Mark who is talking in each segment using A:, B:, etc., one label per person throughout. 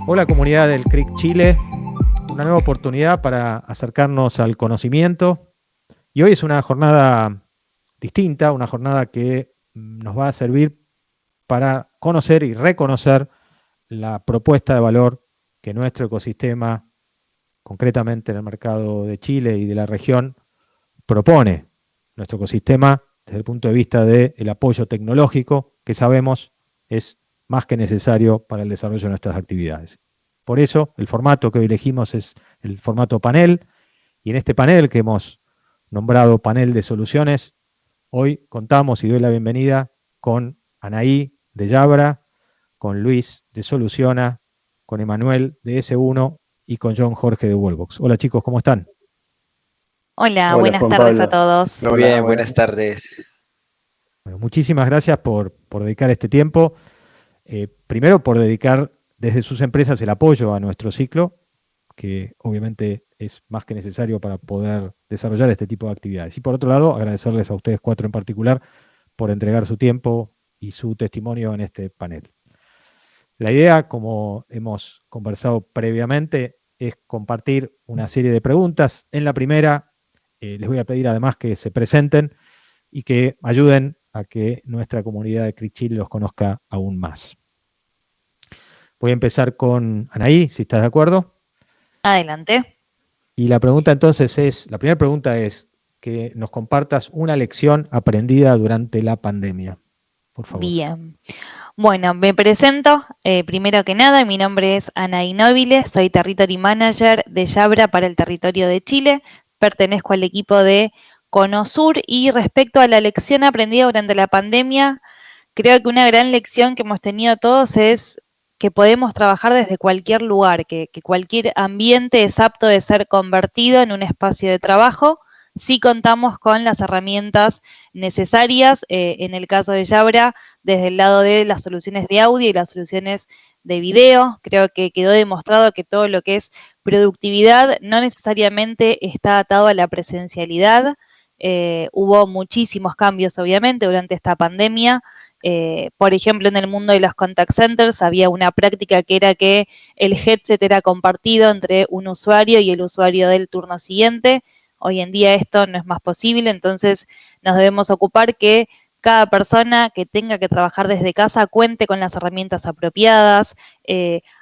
A: Hola comunidad del CRIC Chile, una nueva oportunidad para acercarnos al conocimiento. Y hoy es una jornada distinta, una jornada que nos va a servir para conocer y reconocer la propuesta de valor que nuestro ecosistema, concretamente en el mercado de Chile y de la región, propone. Nuestro ecosistema desde el punto de vista del apoyo tecnológico, que sabemos es más que necesario para el desarrollo de nuestras actividades. Por eso, el formato que hoy elegimos es el formato panel, y en este panel que hemos nombrado panel de soluciones, hoy contamos y doy la bienvenida con Anaí de Jabra, con Luis de Soluciona, con Emanuel de S1 y con John Jorge de Wallbox. Hola chicos, ¿cómo están?
B: Hola,
C: Hola
B: buenas
C: Juan
B: tardes a
C: Pablo.
B: todos.
D: Muy
C: Hola,
D: bien,
C: buenas.
D: buenas tardes.
A: Bueno, muchísimas gracias por dedicar este tiempo. Primero, por dedicar desde sus empresas el apoyo a nuestro ciclo, que obviamente es más que necesario para poder desarrollar este tipo de actividades. Y por otro lado, agradecerles a ustedes cuatro en particular por entregar su tiempo y su testimonio en este panel. La idea, como hemos conversado previamente, es compartir una serie de preguntas. En la primera, les voy a pedir además que se presenten y que ayuden a que nuestra comunidad de CRICHIL los conozca aún más. Voy a empezar con Anaí, si estás de acuerdo.
B: Adelante.
A: Y la pregunta entonces la primera pregunta es que nos compartas una lección aprendida durante la pandemia, por favor.
B: Bien. Bueno, me presento. Primero que nada, mi nombre es Anaí Nobile, soy Territory Manager de Jabra para el territorio de Chile. Pertenezco al equipo de Conosur y respecto a la lección aprendida durante la pandemia, creo que una gran lección que hemos tenido todos es que podemos trabajar desde cualquier lugar, que cualquier ambiente es apto de ser convertido en un espacio de trabajo si contamos con las herramientas necesarias, en el caso de Jabra, desde el lado de las soluciones de audio y las soluciones de video. Creo que quedó demostrado que todo lo que es productividad no necesariamente está atado a la presencialidad. Hubo muchísimos cambios, obviamente, durante esta pandemia. Por ejemplo, en el mundo de los contact centers había una práctica que era que el headset era compartido entre un usuario y el usuario del turno siguiente. Hoy en día esto no es más posible, entonces nos debemos ocupar que cada persona que tenga que trabajar desde casa cuente con las herramientas apropiadas,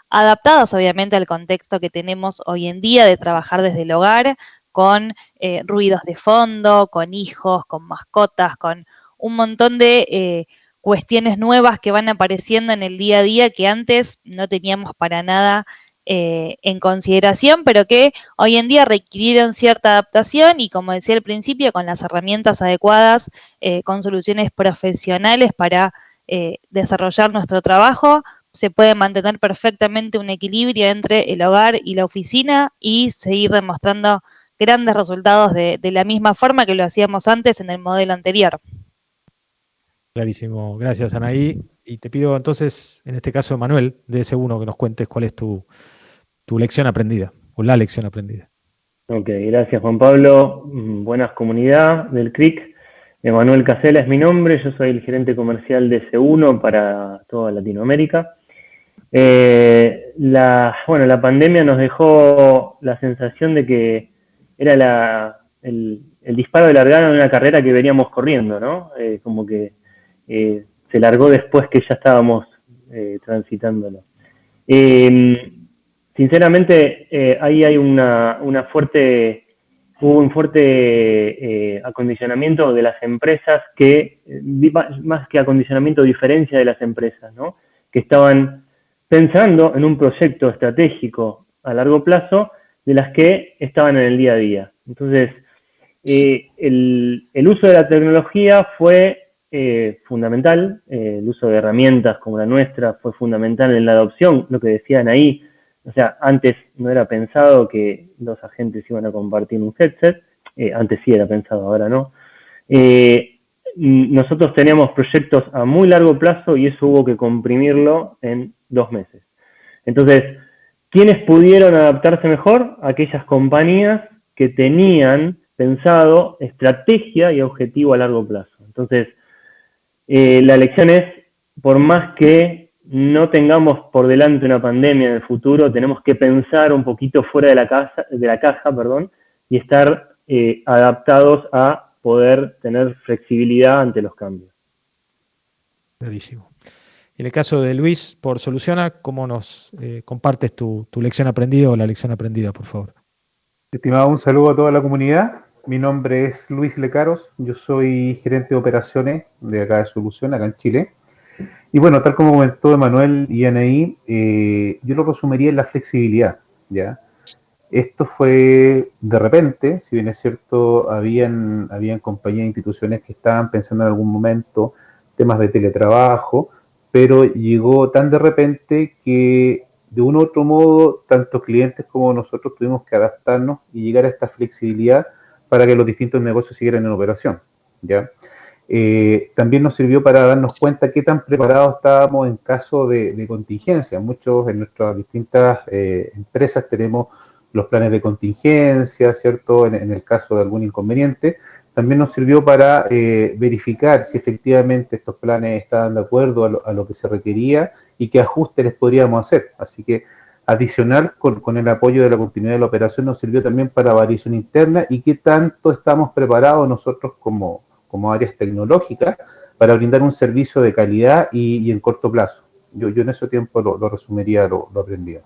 B: adaptadas obviamente al contexto que tenemos hoy en día de trabajar desde el hogar, con ruidos de fondo, con hijos, con mascotas, con un montón de cuestiones nuevas que van apareciendo en el día a día que antes no teníamos para nada en consideración, pero que hoy en día requirieron cierta adaptación y, como decía al principio, con las herramientas adecuadas, con soluciones profesionales para desarrollar nuestro trabajo, se puede mantener perfectamente un equilibrio entre el hogar y la oficina y seguir demostrando grandes resultados de la misma forma que lo hacíamos antes en el modelo anterior.
A: Clarísimo, gracias Anaí. Y te pido entonces, en este caso, Manuel, de S1, que nos cuentes cuál es tu lección aprendida, o la lección aprendida.
C: Ok, gracias Juan Pablo. Buenas comunidad del CRIC. Emanuel Casela es mi nombre, yo soy el gerente comercial de C1 para toda Latinoamérica. La pandemia nos dejó la sensación de que era el disparo de largada de una carrera que veníamos corriendo, ¿no? Como que se largó después que ya estábamos transitándolo. Sinceramente, ahí hay hubo un fuerte acondicionamiento de las empresas más que acondicionamiento, diferencia de las empresas, ¿no? Que estaban pensando en un proyecto estratégico a largo plazo de las que estaban en el día a día. Entonces, el uso de la tecnología fue fundamental, el uso de herramientas como la nuestra fue fundamental en la adopción, lo que decían ahí. O sea, antes no era pensado que los agentes iban a compartir un headset, antes sí era pensado, ahora no. Nosotros teníamos proyectos a muy largo plazo y eso hubo que comprimirlo en 2 meses. Entonces, ¿quiénes pudieron adaptarse mejor? Aquellas compañías que tenían pensado estrategia y objetivo a largo plazo. Entonces, la lección es, por más que no tengamos por delante una pandemia en el futuro, tenemos que pensar un poquito fuera de la caja, perdón, y estar adaptados a poder tener flexibilidad ante los cambios.
A: Clarísimo. En el caso de Luis, por Soluciona, ¿cómo nos compartes tu lección aprendida o la lección aprendida, por favor?
D: Estimado, un saludo a toda la comunidad. Mi nombre es Luis Lecaros, yo soy gerente de operaciones de acá de Soluciona, acá en Chile. Y bueno, tal como comentó Emanuel y Anaí, yo lo resumiría en la flexibilidad, ¿ya? Esto fue de repente, si bien es cierto, habían compañías e instituciones que estaban pensando en algún momento temas de teletrabajo, pero llegó tan de repente que de un u otro modo, tanto clientes como nosotros tuvimos que adaptarnos y llegar a esta flexibilidad para que los distintos negocios siguieran en operación, ¿ya? También nos sirvió para darnos cuenta qué tan preparados estábamos en caso de contingencia. Muchos en nuestras distintas empresas tenemos los planes de contingencia, ¿cierto? En el caso de algún inconveniente. También nos sirvió para verificar si efectivamente estos planes estaban de acuerdo a lo que se requería y qué ajustes les podríamos hacer. Así que adicional con el apoyo de la continuidad de la operación nos sirvió también para variación interna y qué tanto estamos preparados nosotros como áreas tecnológicas para brindar un servicio de calidad y en corto plazo. Yo en ese tiempo lo resumiría, lo aprendido.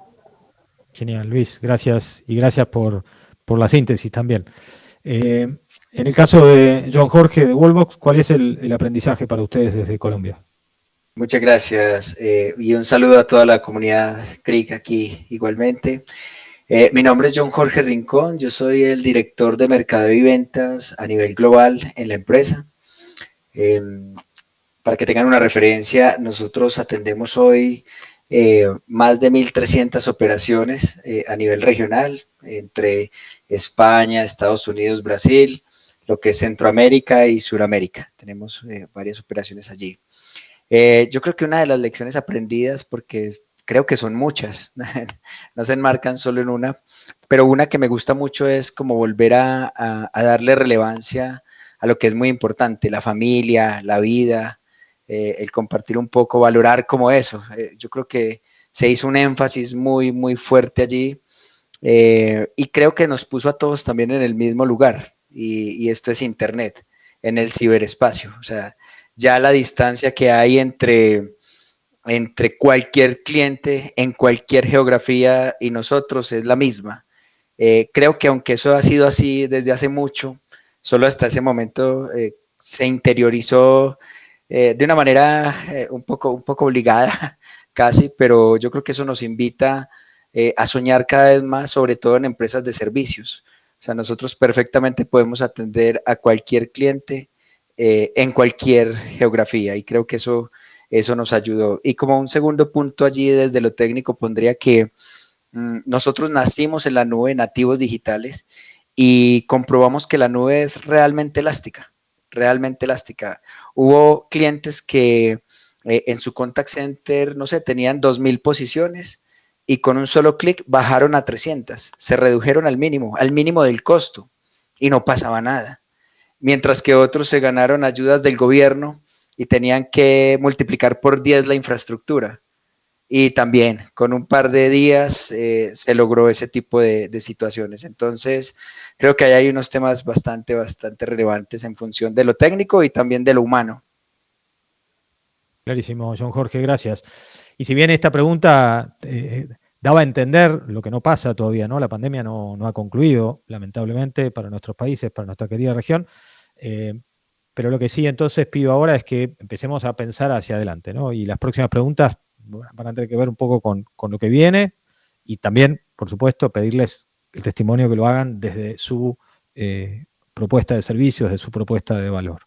A: Genial, Luis, gracias y gracias por la síntesis también. En el caso de John Jorge de Wallbox, ¿cuál es el aprendizaje para ustedes desde Colombia?
E: Muchas gracias y un saludo a toda la comunidad CRIC aquí igualmente. Mi nombre es John Jorge Rincón, yo soy el director de mercado y ventas a nivel global en la empresa. Para que tengan una referencia, nosotros atendemos hoy más de 1.300 operaciones a nivel regional, entre España, Estados Unidos, Brasil, lo que es Centroamérica y Suramérica. Tenemos varias operaciones allí. Yo creo que una de las lecciones aprendidas, porque creo que son muchas, no se enmarcan solo en una, pero una que me gusta mucho es como volver a darle relevancia a lo que es muy importante, la familia, la vida, el compartir un poco, valorar como eso. Yo creo que se hizo un énfasis muy, muy fuerte allí y creo que nos puso a todos también en el mismo lugar y esto es Internet, en el ciberespacio. O sea, ya la distancia que hay entre cualquier cliente en cualquier geografía y nosotros es la misma. Creo que aunque eso ha sido así desde hace mucho, solo hasta ese momento se interiorizó de una manera un poco obligada casi, pero yo creo que eso nos invita a soñar cada vez más, sobre todo en empresas de servicios. O sea, nosotros perfectamente podemos atender a cualquier cliente en cualquier geografía y creo que eso nos ayudó. Y como un segundo punto allí desde lo técnico pondría que nosotros nacimos en la nube, nativos digitales, y comprobamos que la nube es realmente elástica, realmente elástica. Hubo clientes que en su contact center, no sé, tenían 2.000 posiciones y con un solo clic bajaron a 300, se redujeron al mínimo del costo y no pasaba nada. Mientras que otros se ganaron ayudas del gobierno y tenían que multiplicar por 10 la infraestructura. Y también con un par de días se logró ese tipo de situaciones. Entonces, creo que ahí hay unos temas bastante relevantes en función de lo técnico y también de lo humano.
A: Clarísimo, John Jorge, gracias. Y si bien esta pregunta daba a entender lo que no pasa todavía, ¿no? La pandemia no ha concluido, lamentablemente, para nuestros países, para nuestra querida región. Pero lo que sí entonces pido ahora es que empecemos a pensar hacia adelante, ¿no? Y las próximas preguntas van a tener que ver un poco con lo que viene y también, por supuesto, pedirles el testimonio que lo hagan desde su propuesta de servicios, de su propuesta de valor.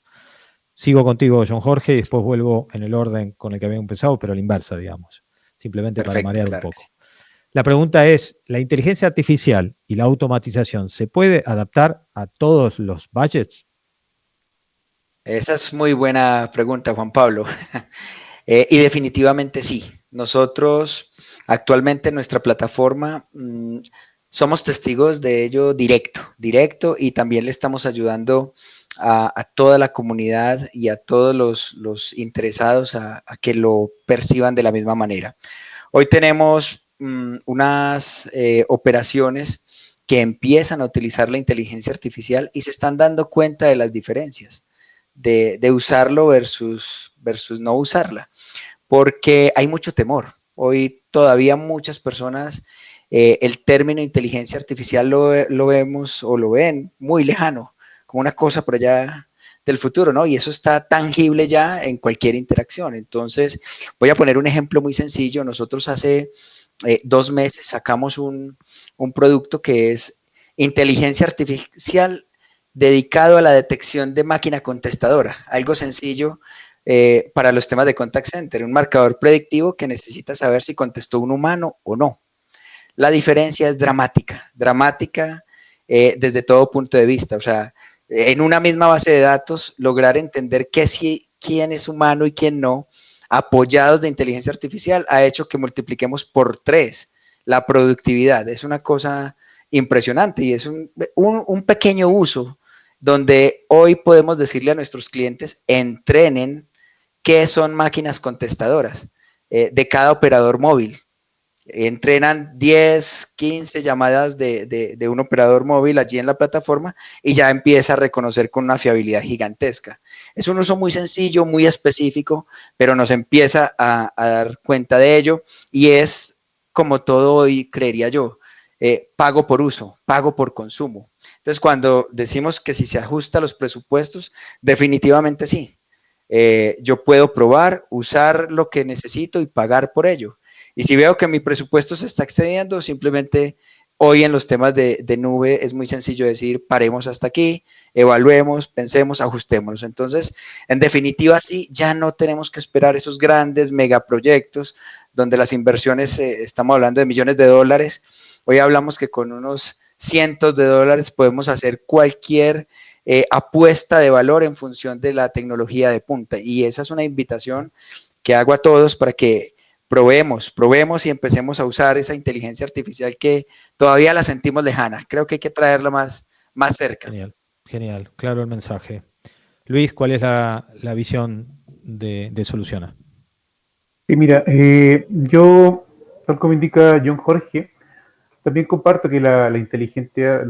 A: Sigo contigo, John Jorge, y después vuelvo en el orden con el que había empezado, pero a la inversa, digamos, simplemente para marear un poco. Sí. La pregunta es, ¿la inteligencia artificial y la automatización se puede adaptar a todos los budgets?
E: Esa es muy buena pregunta, Juan Pablo. Y definitivamente sí. Nosotros actualmente en nuestra plataforma somos testigos de ello directo y también le estamos ayudando a toda la comunidad y a todos los interesados a que lo perciban de la misma manera. Hoy tenemos unas operaciones que empiezan a utilizar la inteligencia artificial y se están dando cuenta de las diferencias de usarlo versus no usarla, porque hay mucho temor. Hoy todavía muchas personas el término inteligencia artificial lo vemos o lo ven muy lejano, como una cosa por allá del futuro, ¿no? Y eso está tangible ya en cualquier interacción. Entonces, voy a poner un ejemplo muy sencillo. Nosotros hace 2 meses sacamos un producto que es inteligencia artificial dedicado a la detección de máquina contestadora, algo sencillo para los temas de contact center, un marcador predictivo que necesita saber si contestó un humano o no. La diferencia es dramática, desde todo punto de vista. O sea, en una misma base de datos, lograr entender quién es humano y quién no, apoyados de inteligencia artificial, ha hecho que multipliquemos por 3 la productividad. Es una cosa impresionante y es un pequeño uso donde hoy podemos decirle a nuestros clientes, entrenen qué son máquinas contestadoras de cada operador móvil. Entrenan 10, 15 llamadas de un operador móvil allí en la plataforma y ya empieza a reconocer con una fiabilidad gigantesca. Es un uso muy sencillo, muy específico, pero nos empieza a dar cuenta de ello y es como todo hoy, creería yo, pago por uso, pago por consumo. Entonces, cuando decimos que si se ajusta a los presupuestos, definitivamente sí. Yo puedo probar, usar lo que necesito y pagar por ello. Y si veo que mi presupuesto se está excediendo, simplemente hoy en los temas de nube es muy sencillo decir, paremos hasta aquí, evaluemos, pensemos, ajustémonos. Entonces, en definitiva, sí, ya no tenemos que esperar esos grandes megaproyectos donde las inversiones, estamos hablando de millones de dólares. Hoy hablamos que con unos cientos de dólares podemos hacer cualquier apuesta de valor en función de la tecnología de punta. Y esa es una invitación que hago a todos para que probemos y empecemos a usar esa inteligencia artificial que todavía la sentimos lejana. Creo que hay que traerla más cerca.
A: Genial, claro el mensaje. Luis, ¿cuál es la visión de Soluciona?
D: Sí, mira, yo, tal como indica John Jorge, también comparto que la inteligencia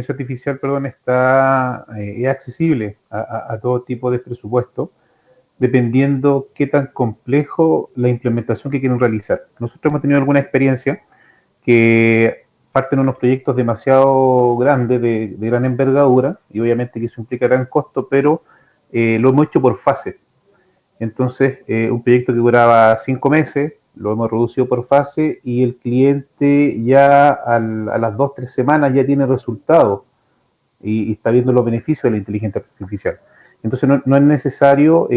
D: artificial, perdón, es accesible a todo tipo de presupuesto, dependiendo qué tan complejo la implementación que quieren realizar. Nosotros hemos tenido alguna experiencia que parten unos proyectos demasiado grandes, de gran envergadura, y obviamente que eso implica gran costo, pero lo hemos hecho por fase. Entonces, un proyecto que duraba 5 meses, lo hemos reducido por fase y el cliente ya a las 2-3 semanas ya tiene resultados y está viendo los beneficios de la inteligencia artificial. Entonces no es necesario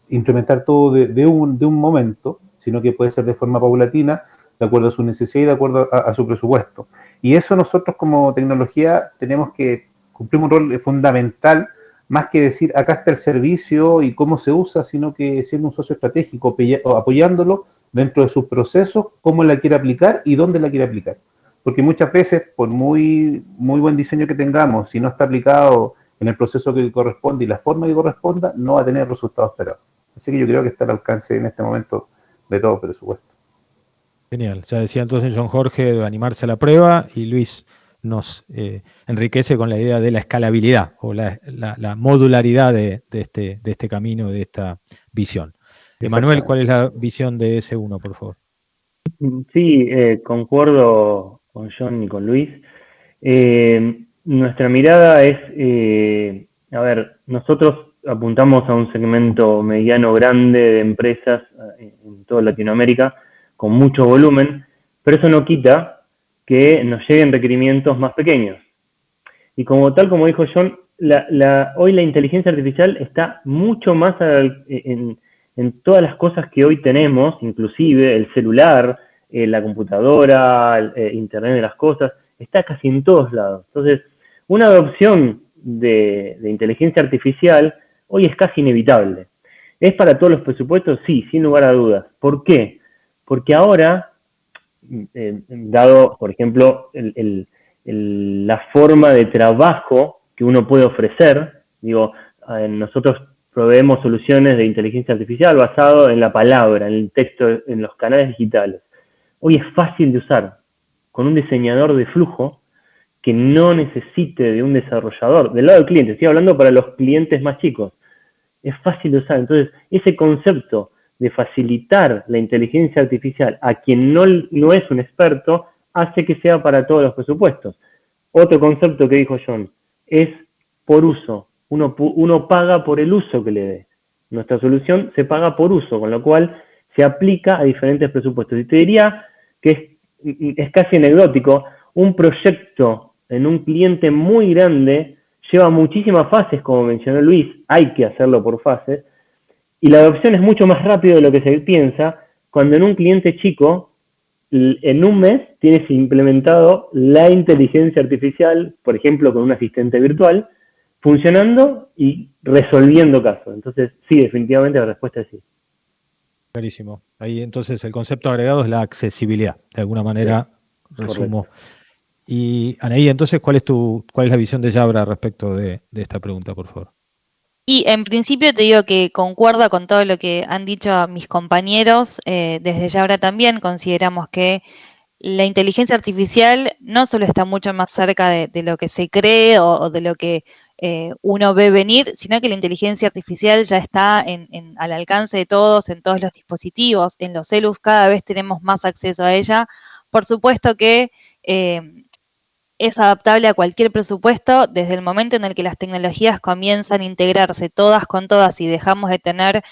D: implementar todo de un momento, sino que puede ser de forma paulatina, de acuerdo a su necesidad y de acuerdo a su presupuesto. Y eso nosotros como tecnología tenemos que cumplir un rol fundamental, más que decir acá está el servicio y cómo se usa, sino que siendo un socio estratégico, apoyándolo dentro de sus procesos, cómo la quiere aplicar y dónde la quiere aplicar. Porque muchas veces, por muy buen diseño que tengamos, si no está aplicado en el proceso que corresponde y la forma que corresponda, no va a tener resultados esperados. Así que yo creo que está al alcance en este momento de todo presupuesto.
A: Genial. Ya decía entonces John Jorge de animarse a la prueba y Luis nos enriquece con la idea de la escalabilidad o la modularidad de este camino, de esta visión. Emanuel, ¿cuál es la visión de S1, por favor?
C: Sí, concuerdo con John y con Luis. Nuestra mirada es, nosotros apuntamos a un segmento mediano grande de empresas en toda Latinoamérica con mucho volumen, pero eso no quita que nos lleguen requerimientos más pequeños. Y como dijo John, hoy la inteligencia artificial está mucho más en todas las cosas que hoy tenemos, inclusive el celular, la computadora, Internet de las cosas, está casi en todos lados. Entonces, una adopción de inteligencia artificial hoy es casi inevitable. ¿Es para todos los presupuestos? Sí, sin lugar a dudas. ¿Por qué? Porque ahora, dado, por ejemplo, la forma de trabajo que uno puede ofrecer, Digo, nosotros proveemos soluciones de inteligencia artificial basado en la palabra, en el texto, en los canales digitales. Hoy es fácil de usar con un diseñador de flujo que no necesite de un desarrollador. Del lado del cliente, estoy hablando para los clientes más chicos. Es fácil de usar. Entonces, ese concepto de facilitar la inteligencia artificial a quien no es un experto hace que sea para todos los presupuestos. Otro concepto que dijo John es por uso. Uno paga por el uso que le dé. Nuestra solución se paga por uso, con lo cual se aplica a diferentes presupuestos. Y te diría que es casi anecdótico, un proyecto en un cliente muy grande lleva muchísimas fases, como mencionó Luis, hay que hacerlo por fases, y la adopción es mucho más rápido de lo que se piensa, cuando en un cliente chico, en un mes tienes implementado la inteligencia artificial, por ejemplo, con un asistente virtual, funcionando y resolviendo casos. Entonces, sí, definitivamente la respuesta es sí.
A: Clarísimo. Ahí entonces el concepto agregado es la accesibilidad. De alguna manera, sí, resumo. Correcto. Y Anaí, entonces, ¿cuál es la visión de Jabra respecto de esta pregunta, por favor?
B: Y en principio te digo que concuerdo con todo lo que han dicho mis compañeros. Desde Jabra también consideramos que la inteligencia artificial no solo está mucho más cerca de lo que se cree o de lo que uno ve venir, sino que la inteligencia artificial ya está al alcance de todos, en todos los dispositivos, en los celus cada vez tenemos más acceso a ella. Por supuesto que es adaptable a cualquier presupuesto desde el momento en el que las tecnologías comienzan a integrarse todas con todas y dejamos de tener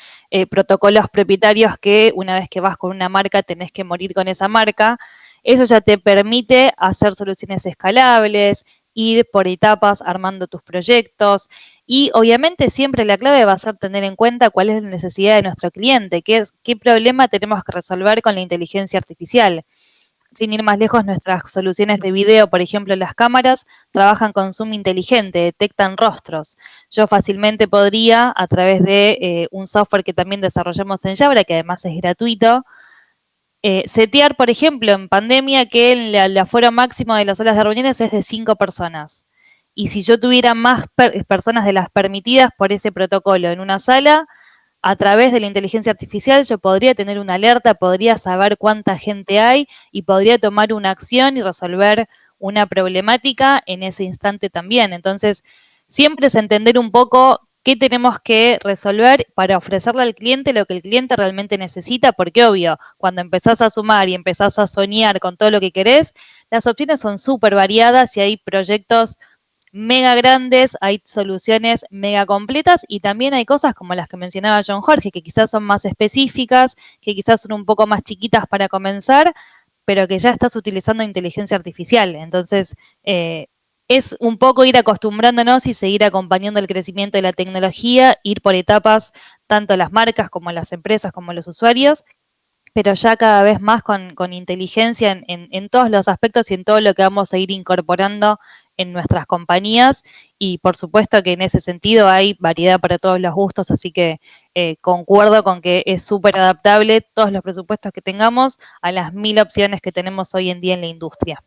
B: protocolos propietarios que una vez que vas con una marca tenés que morir con esa marca. Eso ya te permite hacer soluciones escalables, ir por etapas armando tus proyectos y obviamente siempre la clave va a ser tener en cuenta cuál es la necesidad de nuestro cliente, qué problema tenemos que resolver con la inteligencia artificial. Sin ir más lejos, nuestras soluciones de video, por ejemplo, las cámaras, trabajan con zoom inteligente, detectan rostros. Yo fácilmente podría, a través de un software que también desarrollamos en Jabra, que además es gratuito, setear, por ejemplo, en pandemia que el aforo máximo de las salas de reuniones es de 5 personas. Y si yo tuviera más personas de las permitidas por ese protocolo en una sala, a través de la inteligencia artificial yo podría tener una alerta, podría saber cuánta gente hay y podría tomar una acción y resolver una problemática en ese instante también. Entonces, siempre es entender un poco qué tenemos que resolver para ofrecerle al cliente lo que el cliente realmente necesita, porque obvio, cuando empezás a sumar y empezás a soñar con todo lo que querés, las opciones son súper variadas y hay proyectos mega grandes, hay soluciones mega completas y también hay cosas como las que mencionaba John Jorge, que quizás son más específicas, que quizás son un poco más chiquitas para comenzar, pero que ya estás utilizando inteligencia artificial. Entonces, es un poco ir acostumbrándonos y seguir acompañando el crecimiento de la tecnología, ir por etapas, tanto las marcas como las empresas como los usuarios, pero ya cada vez más con inteligencia en todos los aspectos y en todo lo que vamos a ir incorporando en nuestras compañías y por supuesto que en ese sentido hay variedad para todos los gustos, así que concuerdo con que es súper adaptable todos los presupuestos que tengamos a las 1000 opciones que tenemos hoy en día en la industria.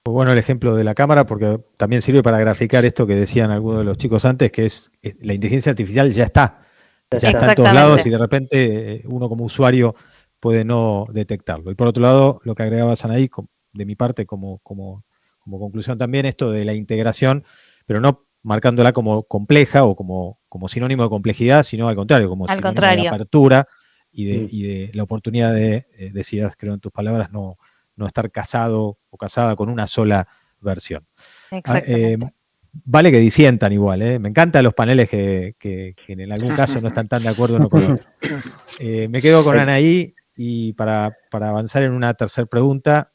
A: Muy bueno el ejemplo de la cámara porque también sirve para graficar esto que decían algunos de los chicos antes, que es la inteligencia artificial ya está en todos lados y de repente uno como usuario puede no detectarlo. Y por otro lado, lo que agregaba Anaí, de mi parte como conclusión también, esto de la integración, pero no marcándola como compleja o como sinónimo de complejidad, sino al contrario, como sinónimo de apertura y de la oportunidad de, decías, creo en tus palabras, no estar casado o casada con una sola versión.
B: Exactamente.
A: Vale que disientan igual, ¿eh? Me encantan los paneles que en algún caso no están tan de acuerdo uno con otro. Me quedo con Anaí y para avanzar en una tercera pregunta,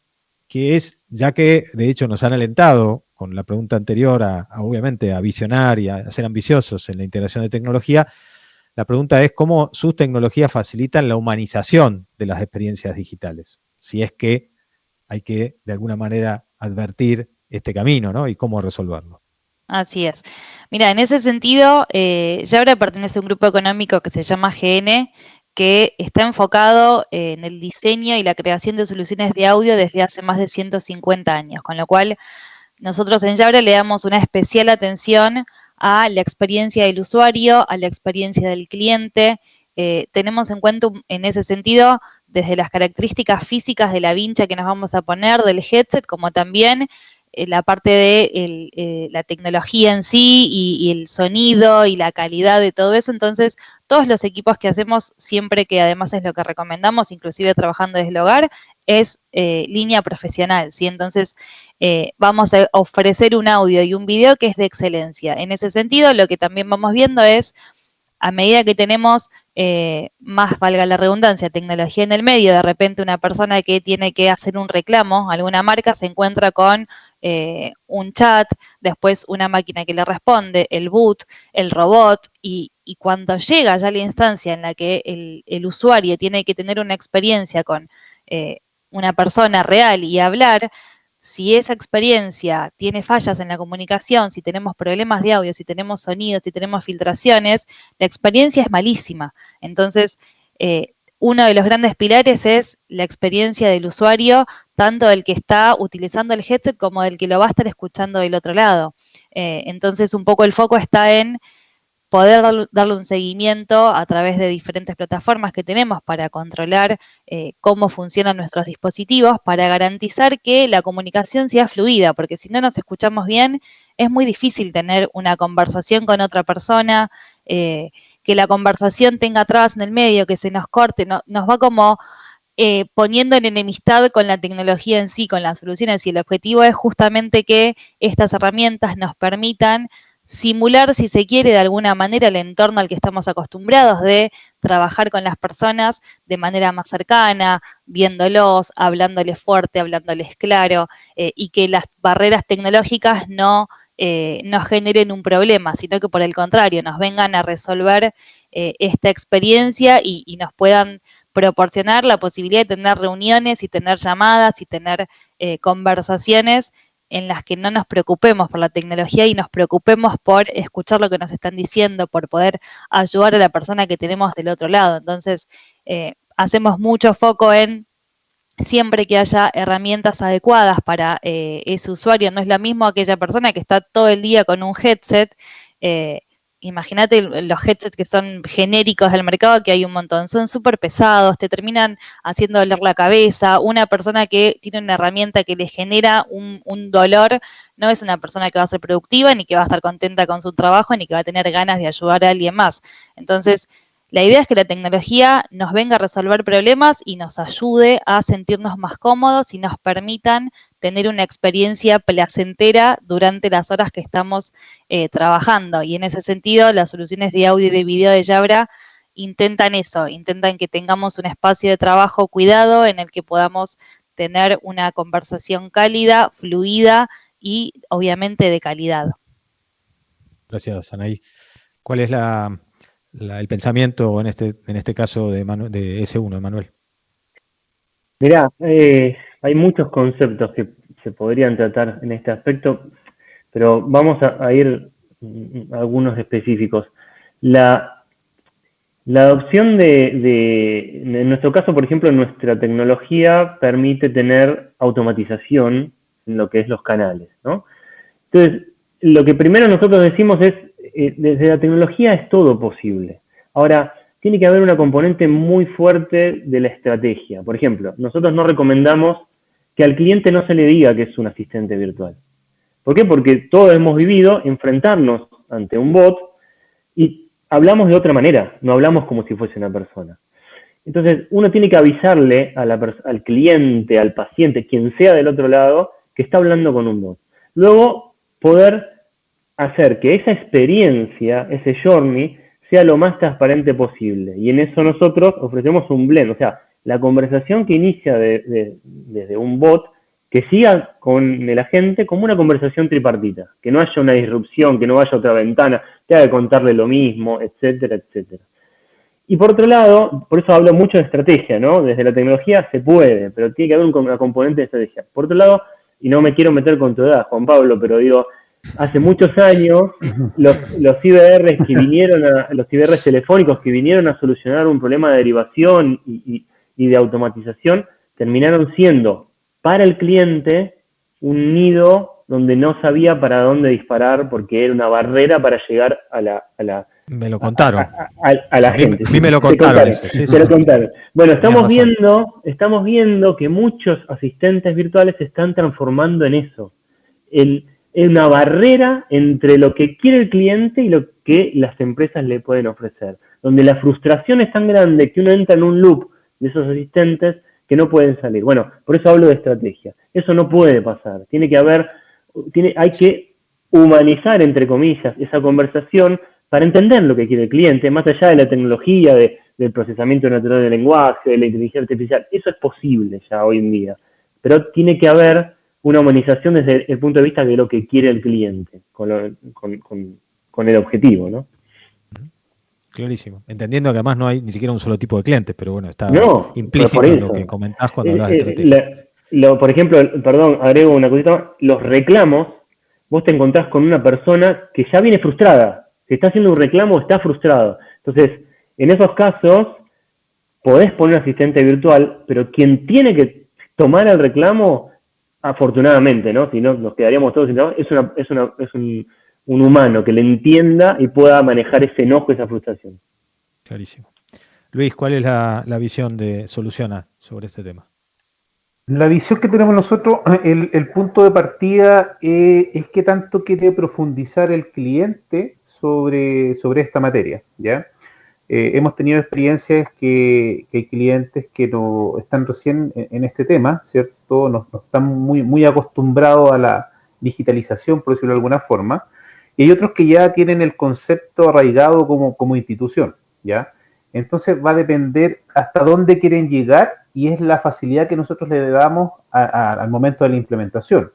A: que es, ya que de hecho nos han alentado con la pregunta anterior obviamente a visionar y a ser ambiciosos en la integración de tecnología, la pregunta es cómo sus tecnologías facilitan la humanización de las experiencias digitales, si es que hay que de alguna manera advertir este camino, ¿no? Y cómo resolverlo.
B: Así es. Mira, en ese sentido, Jabra pertenece a un grupo económico que se llama GN, que está enfocado en el diseño y la creación de soluciones de audio desde hace más de 150 años, con lo cual nosotros en Jabra le damos una especial atención a la experiencia del usuario, a la experiencia del cliente. Tenemos en cuenta en ese sentido desde las características físicas de la vincha que nos vamos a poner, del headset, como también la parte de la tecnología en sí y el sonido y la calidad de todo eso. Entonces, todos los equipos que hacemos, siempre que además es lo que recomendamos, inclusive trabajando desde el hogar, es línea profesional, ¿sí? Entonces, vamos a ofrecer un audio y un video que es de excelencia. En ese sentido, lo que también vamos viendo es, a medida que tenemos más, valga la redundancia, tecnología en el medio, de repente una persona que tiene que hacer un reclamo, alguna marca se encuentra con un chat, después una máquina que le responde, el boot, el robot, y cuando llega ya la instancia en la que el usuario tiene que tener una experiencia con una persona real y hablar, si esa experiencia tiene fallas en la comunicación, si tenemos problemas de audio, si tenemos sonidos, si tenemos filtraciones, la experiencia es malísima. Entonces, uno de los grandes pilares es la experiencia del usuario, tanto del que está utilizando el headset como del que lo va a estar escuchando del otro lado. Entonces, un poco el foco está en poder darle un seguimiento a través de diferentes plataformas que tenemos para controlar cómo funcionan nuestros dispositivos, para garantizar que la comunicación sea fluida, porque si no nos escuchamos bien, es muy difícil tener una conversación con otra persona, que la conversación tenga trabas en el medio, que se nos corte, nos va como poniendo en enemistad con la tecnología en sí, con las soluciones, y el objetivo es justamente que estas herramientas nos permitan simular, si se quiere, de alguna manera el entorno al que estamos acostumbrados, de trabajar con las personas de manera más cercana, viéndolos, hablándoles fuerte, hablándoles claro, y que las barreras tecnológicas no nos generen un problema, sino que por el contrario, nos vengan a resolver esta experiencia y nos puedan proporcionar la posibilidad de tener reuniones y tener llamadas y tener conversaciones en las que no nos preocupemos por la tecnología y nos preocupemos por escuchar lo que nos están diciendo, por poder ayudar a la persona que tenemos del otro lado. Entonces, hacemos mucho foco en siempre que haya herramientas adecuadas para ese usuario. No es lo mismo aquella persona que está todo el día con un headset. Imagínate los headsets que son genéricos del mercado, que hay un montón, son súper pesados, te terminan haciendo doler la cabeza. Una persona que tiene una herramienta que le genera un dolor, no es una persona que va a ser productiva, ni que va a estar contenta con su trabajo, ni que va a tener ganas de ayudar a alguien más. Entonces, la idea es que la tecnología nos venga a resolver problemas y nos ayude a sentirnos más cómodos y nos permitan tener una experiencia placentera durante las horas que estamos trabajando. Y en ese sentido, las soluciones de audio y de video de Jabra intentan eso, intentan que tengamos un espacio de trabajo cuidado en el que podamos tener una conversación cálida, fluida y obviamente de calidad.
A: Gracias, Anaí. ¿Cuál es el pensamiento en este caso de S1, Manuel?
C: Mirá, hay muchos conceptos que se podrían tratar en este aspecto, pero vamos a ir a algunos específicos. La adopción en nuestro caso, por ejemplo, nuestra tecnología permite tener automatización en lo que es los canales, ¿no? Entonces, lo que primero nosotros decimos es, desde la tecnología es todo posible. Ahora, tiene que haber una componente muy fuerte de la estrategia. Por ejemplo, nosotros no recomendamos que al cliente no se le diga que es un asistente virtual. ¿Por qué? Porque todos hemos vivido enfrentarnos ante un bot y hablamos de otra manera, no hablamos como si fuese una persona. Entonces, uno tiene que avisarle al cliente, al paciente, quien sea del otro lado, que está hablando con un bot. Luego, poder hacer que esa experiencia, ese journey, sea lo más transparente posible. Y en eso nosotros ofrecemos un blend, o sea, la conversación que inicia desde un bot, que siga con el agente como una conversación tripartita, que no haya una disrupción, que no vaya a otra ventana, que haga contarle lo mismo, etcétera, etcétera. Y por otro lado, por eso hablo mucho de estrategia, ¿no? Desde la tecnología se puede, pero tiene que haber una componente de estrategia. Por otro lado, y no me quiero meter con tu edad, Juan Pablo, pero digo, hace muchos años, los IVRs que vinieron los IVRs telefónicos que vinieron a solucionar un problema de derivación y de automatización, terminaron siendo para el cliente un nido donde no sabía para dónde disparar porque era una barrera para llegar a la
A: Me lo contaron.
C: a la gente.
A: A mí me lo contaron eso. Sí,
C: Te lo
A: sí.
C: contaron. Bueno,
A: Tenías
C: estamos viendo que muchos asistentes virtuales se están transformando en eso. En una barrera entre lo que quiere el cliente y lo que las empresas le pueden ofrecer. Donde la frustración es tan grande que uno entra en un loop de esos asistentes que no pueden salir. Bueno, por eso hablo de estrategia. Eso no puede pasar. Hay que humanizar, entre comillas, esa conversación para entender lo que quiere el cliente, más allá de la tecnología, del procesamiento natural del lenguaje, de la inteligencia artificial. Eso es posible ya hoy en día. Pero tiene que haber una humanización desde el punto de vista de lo que quiere el cliente, con el objetivo, ¿no?
A: Clarísimo. Entendiendo que además no hay ni siquiera un solo tipo de clientes, pero bueno, está implícito en lo que comentás cuando hablas de estrategia.
C: Por ejemplo, perdón, agrego una cosita más, los reclamos, vos te encontrás con una persona que ya viene frustrada, si está haciendo un reclamo está frustrado. Entonces, en esos casos, podés poner un asistente virtual, pero quien tiene que tomar el reclamo, afortunadamente, ¿no? Si no, nos quedaríamos todos sin trabajo, es un humano que le entienda y pueda manejar ese enojo, esa frustración.
A: Clarísimo. Luis, ¿cuál es la visión de Soluciona sobre este tema?
D: La visión que tenemos nosotros, el punto de partida es qué tanto quiere profundizar el cliente sobre esta materia, ¿ya? Hemos tenido experiencias que hay clientes que no están recién en este tema, ¿cierto? No están muy acostumbrados a la digitalización, por decirlo de alguna forma, y hay otros que ya tienen el concepto arraigado como institución, ¿ya? Entonces va a depender hasta dónde quieren llegar y es la facilidad que nosotros le damos al momento de la implementación.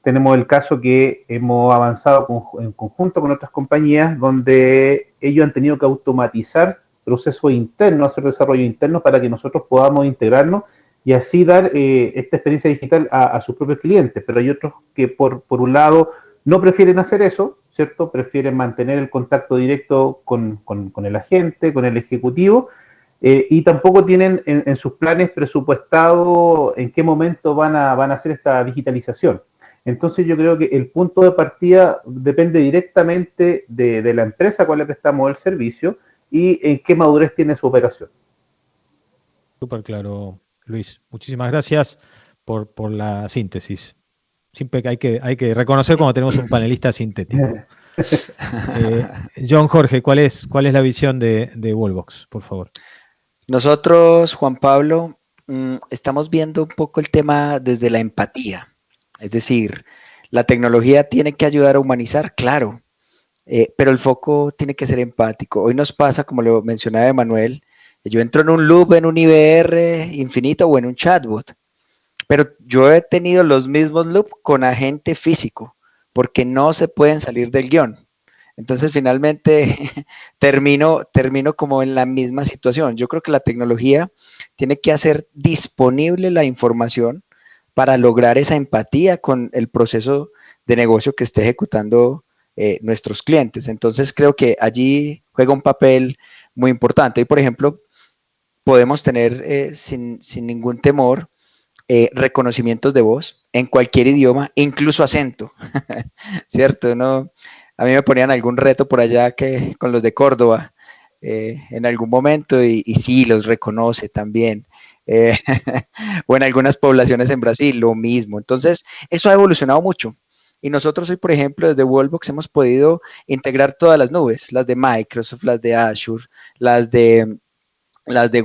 D: Tenemos el caso que hemos avanzado en conjunto con otras compañías donde ellos han tenido que automatizar procesos internos, hacer desarrollo interno para que nosotros podamos integrarnos y así dar esta experiencia digital a sus propios clientes. Pero hay otros que por un lado no prefieren hacer eso, ¿cierto? Prefieren mantener el contacto directo con el agente, con el ejecutivo, y tampoco tienen en sus planes presupuestado en qué momento van a hacer esta digitalización. Entonces yo creo que el punto de partida depende directamente de la empresa a cual le prestamos el servicio y en qué madurez tiene su operación.
A: Súper claro, Luis. Muchísimas gracias por la síntesis. Siempre que hay que reconocer cuando tenemos un panelista sintético. John Jorge, ¿cuál es la visión de Wallbox, por favor?
E: Nosotros, Juan Pablo, estamos viendo un poco el tema desde la empatía. Es decir, la tecnología tiene que ayudar a humanizar, claro, pero el foco tiene que ser empático. Hoy nos pasa, como lo mencionaba Emanuel, yo entro en un loop, en un IVR infinito o en un chatbot, pero yo he tenido los mismos loops con agente físico, porque no se pueden salir del guión. Entonces, finalmente, termino como en la misma situación. Yo creo que la tecnología tiene que hacer disponible la información para lograr esa empatía con el proceso de negocio que esté ejecutando nuestros clientes. Entonces, creo que allí juega un papel muy importante. Y, por ejemplo, podemos tener sin ningún temor reconocimientos de voz en cualquier idioma, incluso acento, ¿cierto? ¿No? A mí me ponían algún reto por allá que con los de Córdoba en algún momento y sí, los reconoce también. O en algunas poblaciones en Brasil, lo mismo. Entonces, eso ha evolucionado mucho. Y nosotros hoy, por ejemplo, desde Wallbox hemos podido integrar todas las nubes, las de Microsoft, las de Azure, las de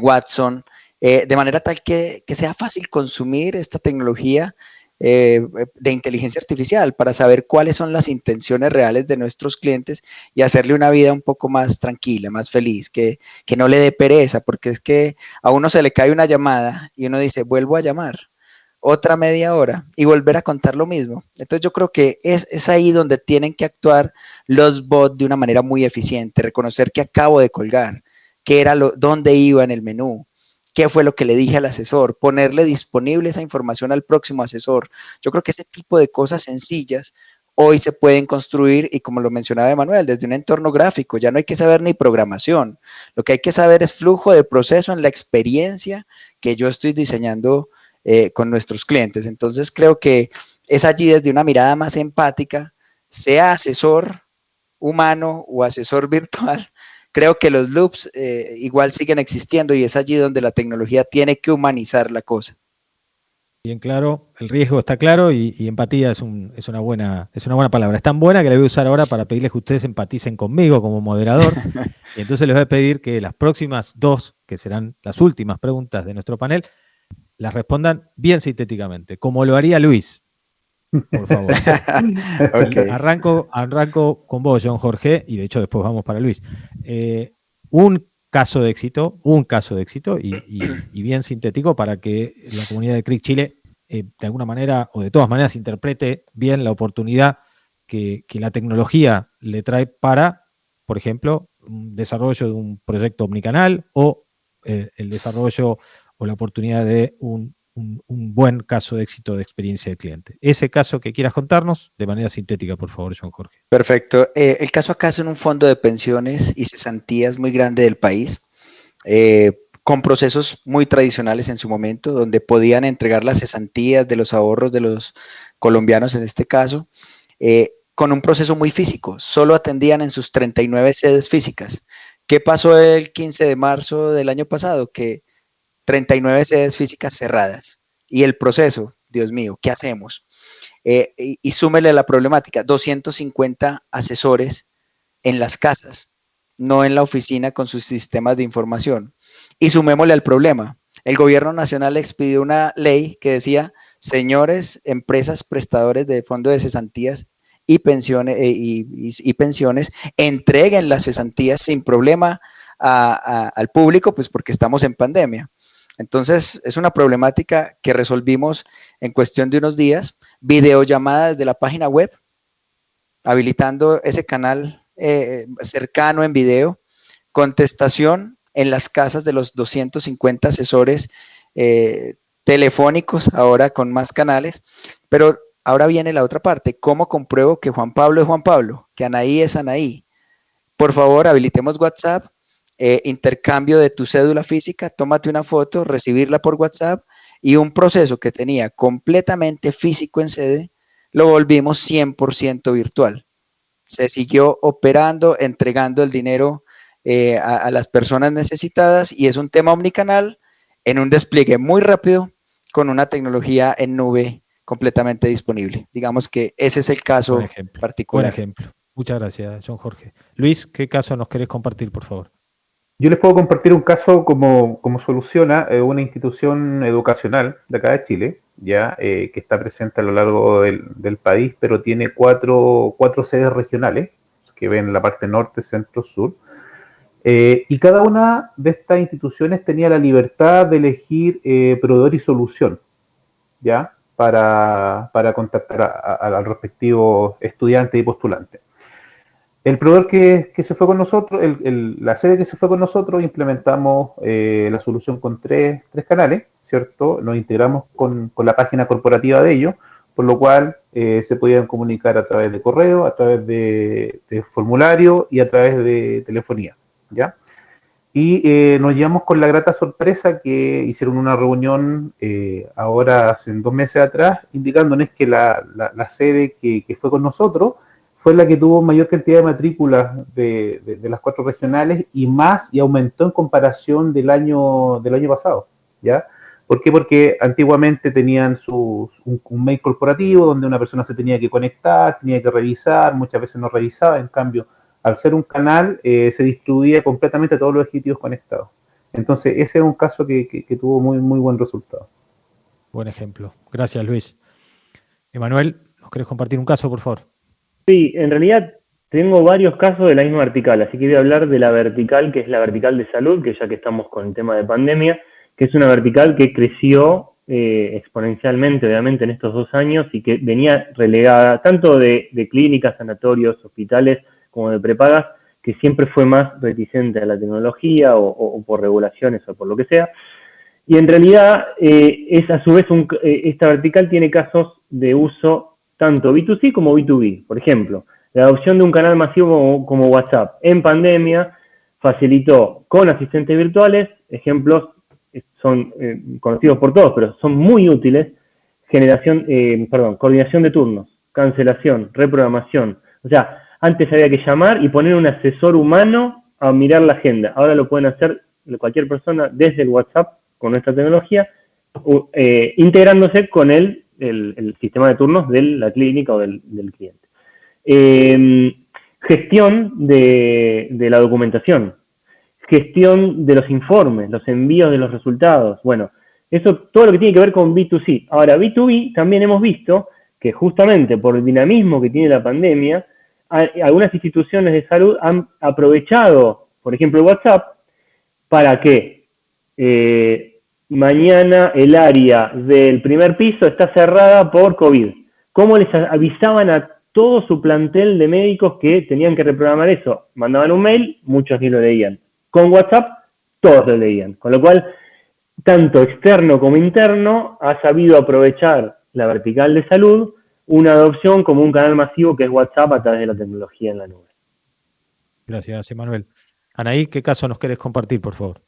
E: Watson, de manera tal que sea fácil consumir esta tecnología de inteligencia artificial para saber cuáles son las intenciones reales de nuestros clientes y hacerle una vida un poco más tranquila, más feliz, que no le dé pereza, porque es que a uno se le cae una llamada y uno dice, vuelvo a llamar, otra media hora y volver a contar lo mismo. Entonces yo creo que es ahí donde tienen que actuar los bots de una manera muy eficiente, reconocer que acabo de colgar, qué era dónde iba en el menú, qué fue lo que le dije al asesor, ponerle disponible esa información al próximo asesor. Yo creo que ese tipo de cosas sencillas hoy se pueden construir y como lo mencionaba Emanuel, desde un entorno gráfico, ya no hay que saber ni programación, lo que hay que saber es flujo de proceso en la experiencia que yo estoy diseñando con nuestros clientes. Entonces creo que es allí desde una mirada más empática, sea asesor humano o asesor virtual, creo que los loops igual siguen existiendo y es allí donde la tecnología tiene que humanizar la cosa.
A: Bien claro, el riesgo está claro y empatía es una buena palabra. Es tan buena que la voy a usar ahora para pedirles que ustedes empaticen conmigo como moderador. Y entonces les voy a pedir que las próximas dos, que serán las últimas preguntas de nuestro panel, las respondan bien sintéticamente, como lo haría Luis, por favor.
E: Okay.
A: Arranco con vos, John Jorge, y de hecho después vamos para Luis. Un caso de éxito y bien sintético para que la comunidad de CRIC Chile de alguna manera o de todas maneras interprete bien la oportunidad que la tecnología le trae para, por ejemplo, un desarrollo de un proyecto omnicanal o el desarrollo o la oportunidad de un buen caso de éxito de experiencia del cliente. Ese caso que quieras contarnos, de manera sintética, por favor, John Jorge.
E: Perfecto. El caso acá es en un fondo de pensiones y cesantías muy grande del país, con procesos muy tradicionales en su momento, donde podían entregar las cesantías de los ahorros de los colombianos en este caso, con un proceso muy físico. Solo atendían en sus 39 sedes físicas. ¿Qué pasó el 15 de marzo del año pasado? Que 39 sedes físicas cerradas. Y el proceso, Dios mío, ¿qué hacemos? Y súmele la problemática, 250 asesores en las casas, no en la oficina con sus sistemas de información. Y sumémosle al problema. El gobierno nacional expidió una ley que decía, señores, empresas prestadores de fondo de cesantías y pensiones, entreguen las cesantías sin problema al público, pues porque estamos en pandemia. Entonces, es una problemática que resolvimos en cuestión de unos días, videollamada desde la página web, habilitando ese canal cercano en video, contestación en las casas de los 250 asesores telefónicos, ahora con más canales, pero ahora viene la otra parte, ¿cómo compruebo que Juan Pablo es Juan Pablo, que Anaí es Anaí? Por favor, habilitemos WhatsApp, intercambio de tu cédula física, tómate una foto, recibirla por WhatsApp y un proceso que tenía completamente físico en sede, lo volvimos 100% virtual. Se siguió operando, entregando el dinero a las personas necesitadas y es un tema omnicanal en un despliegue muy rápido con una tecnología en nube completamente disponible. Digamos que ese es el caso particular.
A: Buen ejemplo. Muchas gracias, John Jorge. Luis, ¿qué caso nos querés compartir, por favor?
D: Yo les puedo compartir un caso como soluciona una institución educacional de acá de Chile, ya que está presente a lo largo del país, pero tiene cuatro sedes regionales que ven la parte norte, centro, sur. Y cada una de estas instituciones tenía la libertad de elegir proveedor y solución, ¿ya? Para contactar al respectivo estudiante y postulante. El proveedor que se fue con nosotros, la sede que se fue con nosotros, implementamos la solución con tres canales, ¿cierto? Nos integramos con la página corporativa de ellos, por lo cual se podían comunicar a través de correo, a través de formulario y a través de telefonía, ¿ya? Y nos llevamos con la grata sorpresa que hicieron una reunión ahora hace 2 meses atrás, indicándonos que la sede que fue con nosotros fue la que tuvo mayor cantidad de matrículas de las 4 regionales y aumentó en comparación del año pasado, ¿ya? ¿Por qué? Porque antiguamente tenían un mail corporativo donde una persona se tenía que conectar, tenía que revisar, muchas veces no revisaba, en cambio, al ser un canal, se distribuía completamente a todos los ejecutivos conectados. Entonces, ese es un caso que tuvo muy, muy buen resultado.
A: Buen ejemplo. Gracias, Luis. Emanuel, ¿nos querés compartir un caso, por favor?
C: Sí, en realidad tengo varios casos de la misma vertical, así que voy a hablar de la vertical, que es la vertical de salud, que ya que estamos con el tema de pandemia, que es una vertical que creció exponencialmente, obviamente, en estos 2 años y que venía relegada tanto de clínicas, sanatorios, hospitales, como de prepagas, que siempre fue más reticente a la tecnología o por regulaciones o por lo que sea. Y en realidad, es a su vez, esta vertical tiene casos de uso tanto B2C como B2B. Por ejemplo, la adopción de un canal masivo como WhatsApp en pandemia facilitó con asistentes virtuales, ejemplos son conocidos por todos, pero son muy útiles, coordinación de turnos, cancelación, reprogramación. O sea, antes había que llamar y poner un asesor humano a mirar la agenda. Ahora lo pueden hacer cualquier persona desde el WhatsApp con nuestra tecnología, integrándose con el sistema de turnos de la clínica o del cliente. Gestión de la documentación, gestión de los informes, los envíos de los resultados. Bueno, eso todo lo que tiene que ver con B2C. Ahora, B2B también hemos visto que justamente por el dinamismo que tiene la pandemia, algunas instituciones de salud han aprovechado, por ejemplo, el WhatsApp, para que mañana el área del primer piso está cerrada por COVID. ¿Cómo les avisaban a todo su plantel de médicos que tenían que reprogramar eso? Mandaban un mail, muchos ni lo leían. Con WhatsApp, todos lo leían. Con lo cual, tanto externo como interno, ha sabido aprovechar la vertical de salud, una adopción como un canal masivo que es WhatsApp a través de la tecnología en la nube.
A: Gracias, Emanuel. Anaí, ¿qué caso nos querés compartir, por favor?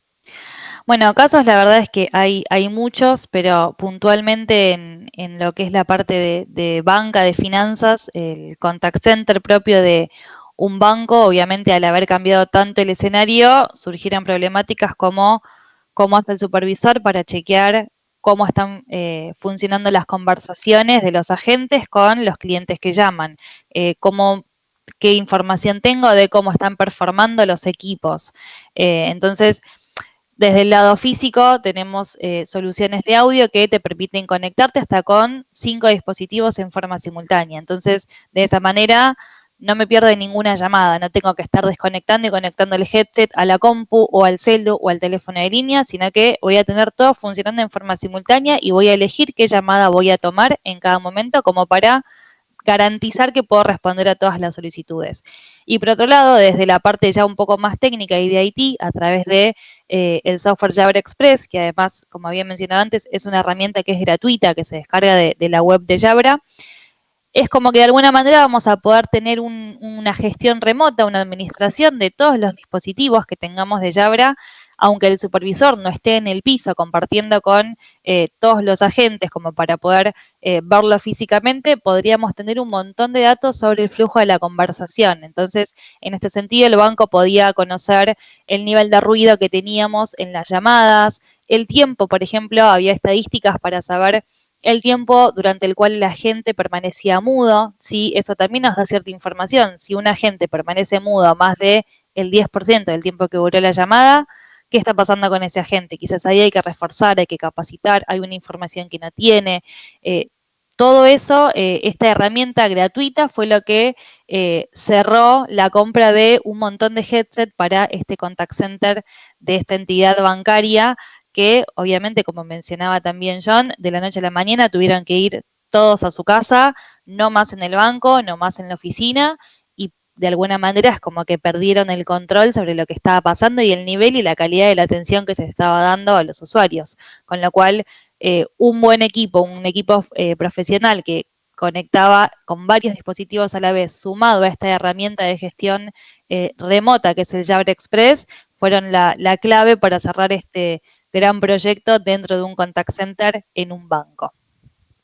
B: Bueno, casos la verdad es que hay muchos, pero puntualmente en lo que es la parte de banca, de finanzas, el contact center propio de un banco, obviamente al haber cambiado tanto el escenario, surgieron problemáticas como cómo hace el supervisor para chequear cómo están funcionando las conversaciones de los agentes con los clientes que llaman, qué información tengo de cómo están performando los equipos. Entonces, desde el lado físico tenemos soluciones de audio que te permiten conectarte hasta con 5 dispositivos en forma simultánea. Entonces, de esa manera no me pierdo ninguna llamada, no tengo que estar desconectando y conectando el headset a la compu o al celu o al teléfono de línea, sino que voy a tener todo funcionando en forma simultánea y voy a elegir qué llamada voy a tomar en cada momento como para garantizar que puedo responder a todas las solicitudes. Y por otro lado, desde la parte ya un poco más técnica y de IT, a través de el software Jabra Express, que además, como había mencionado antes, es una herramienta que es gratuita, que se descarga de la web de Jabra, es como que de alguna manera vamos a poder tener una gestión remota, una administración de todos los dispositivos que tengamos de Jabra, aunque el supervisor no esté en el piso compartiendo con todos los agentes como para poder verlo físicamente, podríamos tener un montón de datos sobre el flujo de la conversación. Entonces, en este sentido, el banco podía conocer el nivel de ruido que teníamos en las llamadas, el tiempo, por ejemplo, había estadísticas para saber el tiempo durante el cual el agente permanecía mudo, ¿sí? Eso también nos da cierta información. Si un agente permanece mudo más del 10% del tiempo que duró la llamada, ¿qué está pasando con ese agente? Quizás ahí hay que reforzar, hay que capacitar, hay una información que no tiene. Todo eso, esta herramienta gratuita fue lo que cerró la compra de un montón de headset para este contact center de esta entidad bancaria, que obviamente, como mencionaba también John, de la noche a la mañana tuvieron que ir todos a su casa, no más en el banco, no más en la oficina, y de alguna manera es como que perdieron el control sobre lo que estaba pasando y el nivel y la calidad de la atención que se estaba dando a los usuarios. Con lo cual, un buen equipo, un equipo profesional que conectaba con varios dispositivos a la vez, sumado a esta herramienta de gestión remota que es el Jabra Express, fueron la clave para cerrar este gran proyecto dentro de un contact center en un banco,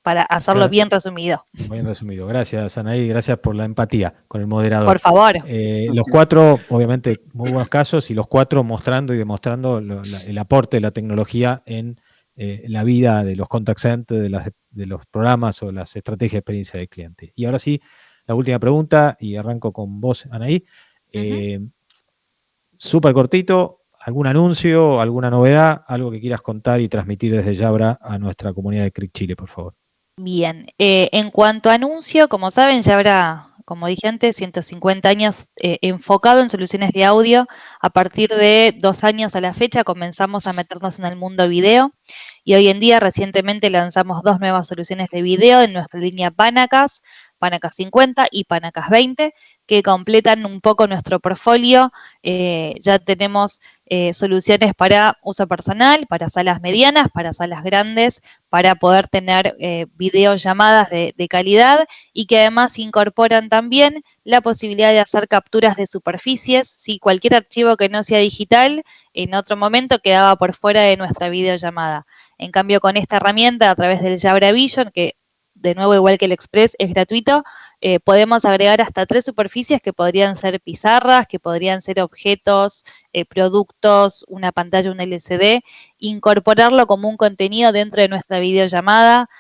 B: para hacerlo bien resumido.
A: Bien resumido. Gracias, Anaí, gracias por la empatía con el moderador.
B: Por favor.
A: Los 4, obviamente, muy buenos casos, y los 4 mostrando y demostrando el aporte de la tecnología en la vida de los contact centers, de los programas o las estrategias de experiencia del cliente. Y ahora sí, la última pregunta, y arranco con vos, Anaí. Súper cortito. ¿Algún anuncio, alguna novedad, algo que quieras contar y transmitir desde Jabra a nuestra comunidad de CRIC Chile, por favor?
B: Bien, en cuanto a anuncio, como saben, Jabra, como dije antes, 150 años enfocado en soluciones de audio. A partir de 2 años a la fecha comenzamos a meternos en el mundo video y hoy en día recientemente lanzamos 2 nuevas soluciones de video en nuestra línea Panacas 50 y Panacas 20, que completan un poco nuestro portfolio. Ya tenemos soluciones para uso personal, para salas medianas, para salas grandes, para poder tener videollamadas de calidad y que además incorporan también la posibilidad de hacer capturas de superficies. Si cualquier archivo que no sea digital, en otro momento quedaba por fuera de nuestra videollamada. En cambio, con esta herramienta, a través del Jabra Vision, que de nuevo, igual que el Express, es gratuito, podemos agregar hasta 3 superficies que podrían ser pizarras, que podrían ser objetos, productos, una pantalla, un LCD, incorporarlo como un contenido dentro de nuestra videollamada,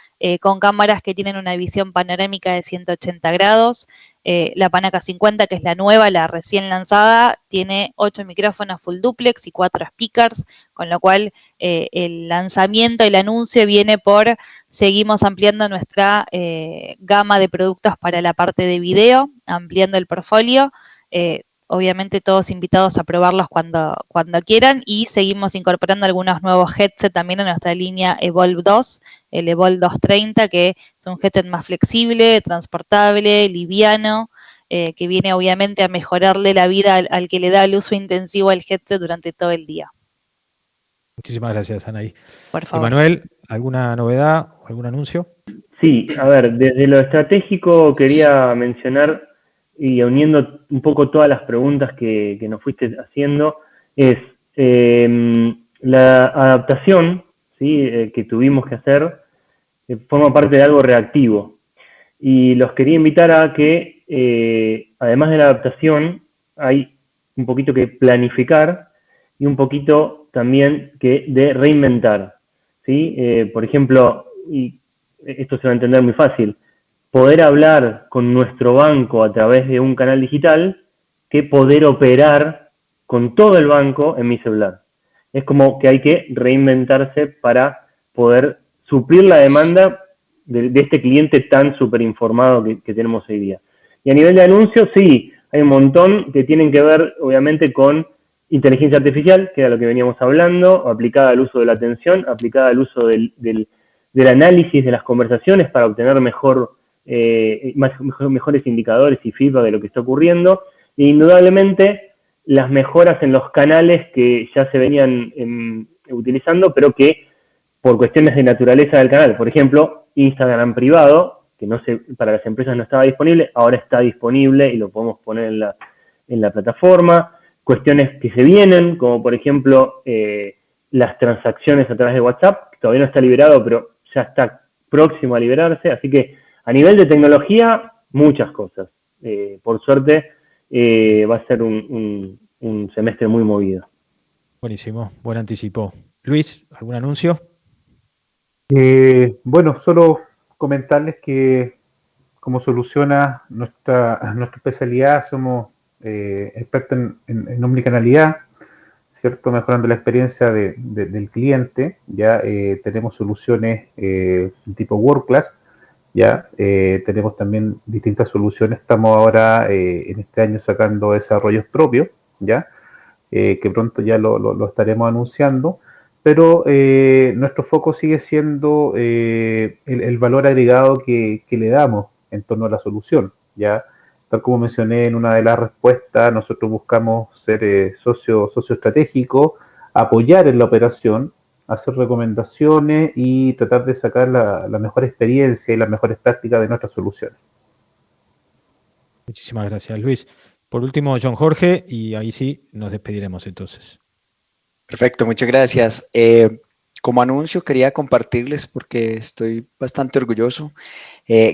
B: con cámaras que tienen una visión panorámica de 180 grados. La Panaca 50, que es la nueva, la recién lanzada, tiene 8 micrófonos full duplex y 4 speakers, con lo cual el lanzamiento, el anuncio viene por seguimos ampliando nuestra gama de productos para la parte de video, ampliando el portfolio. Obviamente todos invitados a probarlos cuando quieran, y seguimos incorporando algunos nuevos headsets también en nuestra línea Evolve 2, el Evolve 230, que es un headset más flexible, transportable, liviano, que viene obviamente a mejorarle la vida al que le da el uso intensivo al headset durante todo el día.
A: Muchísimas gracias, Anaí.
B: Por favor.
A: Emanuel, ¿alguna novedad o algún anuncio?
C: Sí, a ver, desde lo estratégico quería mencionar, y uniendo un poco todas las preguntas que nos fuiste haciendo, es la adaptación, ¿sí? Que tuvimos que hacer, forma parte de algo reactivo. Y los quería invitar a que, además de la adaptación, hay un poquito que planificar y un poquito también que de reinventar, ¿sí? Por ejemplo, y esto se va a entender muy fácil, poder hablar con nuestro banco a través de un canal digital que poder operar con todo el banco en mi celular. Es como que hay que reinventarse para poder suplir la demanda de este cliente tan súper informado que tenemos hoy día. Y a nivel de anuncios, sí, hay un montón que tienen que ver, obviamente, con inteligencia artificial, que era lo que veníamos hablando, aplicada al uso de la atención, aplicada al uso del análisis de las conversaciones para obtener mejores indicadores y feedback de lo que está ocurriendo, e indudablemente las mejoras en los canales que ya se venían utilizando, pero que por cuestiones de naturaleza del canal, por ejemplo, Instagram privado, que no se, para las empresas no estaba disponible, ahora está disponible y lo podemos poner en la plataforma. Cuestiones que se vienen, como por ejemplo las transacciones a través de WhatsApp, que todavía no está liberado, pero ya está próximo a liberarse. Así que a nivel de tecnología, muchas cosas. Por suerte, va a ser un semestre muy movido.
A: Buenísimo, buen anticipo. Luis, ¿algún anuncio?
D: Bueno, solo comentarles que como soluciona nuestra especialidad, somos expertos en omnicanalidad, ¿cierto? Mejorando la experiencia del cliente. Ya tenemos soluciones tipo World Class, ya tenemos también distintas soluciones. Estamos ahora en este año sacando desarrollos propios, ya que pronto ya lo estaremos anunciando. Pero nuestro foco sigue siendo el valor agregado que le damos en torno a la solución. Ya, tal como mencioné en una de las respuestas, nosotros buscamos ser socio estratégico, apoyar en la operación, hacer recomendaciones y tratar de sacar la mejor experiencia y las mejores prácticas de nuestras soluciones.
A: Muchísimas gracias, Luis. Por último, John Jorge, y ahí sí nos despediremos entonces.
E: Perfecto, muchas gracias. Como anuncio quería compartirles porque estoy bastante orgulloso.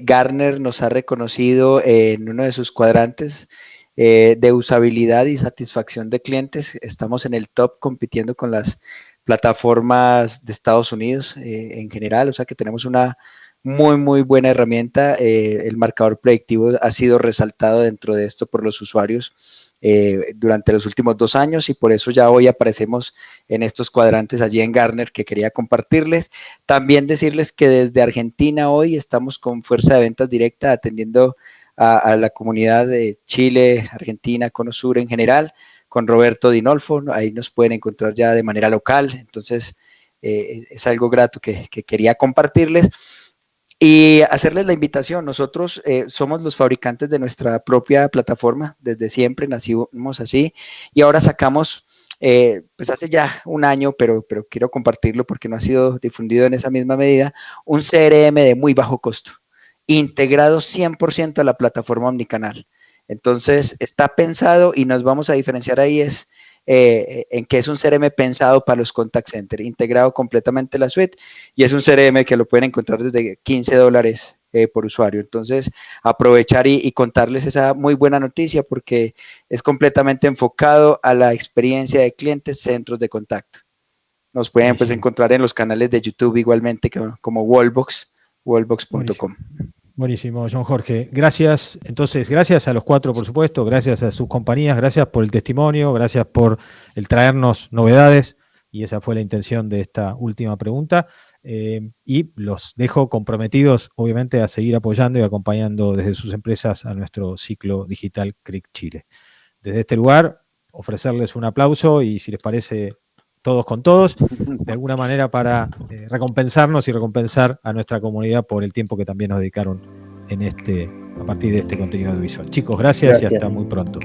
E: Gartner nos ha reconocido en uno de sus cuadrantes de usabilidad y satisfacción de clientes. Estamos en el top compitiendo con las plataformas de Estados Unidos en general, o sea que tenemos una muy buena herramienta. El marcador predictivo ha sido resaltado dentro de esto por los usuarios durante los últimos 2 años, y por eso ya hoy aparecemos en estos cuadrantes allí en Gartner, que quería compartirles. También decirles que desde Argentina hoy estamos con fuerza de ventas directa atendiendo a la comunidad de Chile, Argentina, Cono Sur en general, con Roberto Dinolfo. Ahí nos pueden encontrar ya de manera local. Entonces es algo grato que quería compartirles. Y hacerles la invitación. Nosotros somos los fabricantes de nuestra propia plataforma, desde siempre nacimos así, y ahora sacamos, pues hace ya 1 año, pero quiero compartirlo porque no ha sido difundido en esa misma medida, un CRM de muy bajo costo, integrado 100% a la plataforma omnicanal. Entonces está pensado, y nos vamos a diferenciar ahí, es en que es un CRM pensado para los contact center, integrado completamente la suite, y es un CRM que lo pueden encontrar desde $15 por usuario. Entonces, aprovechar y contarles esa muy buena noticia porque es completamente enfocado a la experiencia de clientes, centros de contacto. Nos pueden pues encontrar en los canales de YouTube igualmente como Wallbox, wallbox.com.
A: Buenísimo, John Jorge. Gracias. Entonces, gracias a los cuatro, por supuesto, gracias a sus compañías, gracias por el testimonio, gracias por el traernos novedades, y esa fue la intención de esta última pregunta. Y los dejo comprometidos, obviamente, a seguir apoyando y acompañando desde sus empresas a nuestro ciclo digital CRIC Chile. Desde este lugar, ofrecerles un aplauso y, si les parece, todos con todos, de alguna manera para recompensarnos y recompensar a nuestra comunidad por el tiempo que también nos dedicaron a partir de este contenido audiovisual. Chicos, gracias y hasta muy pronto.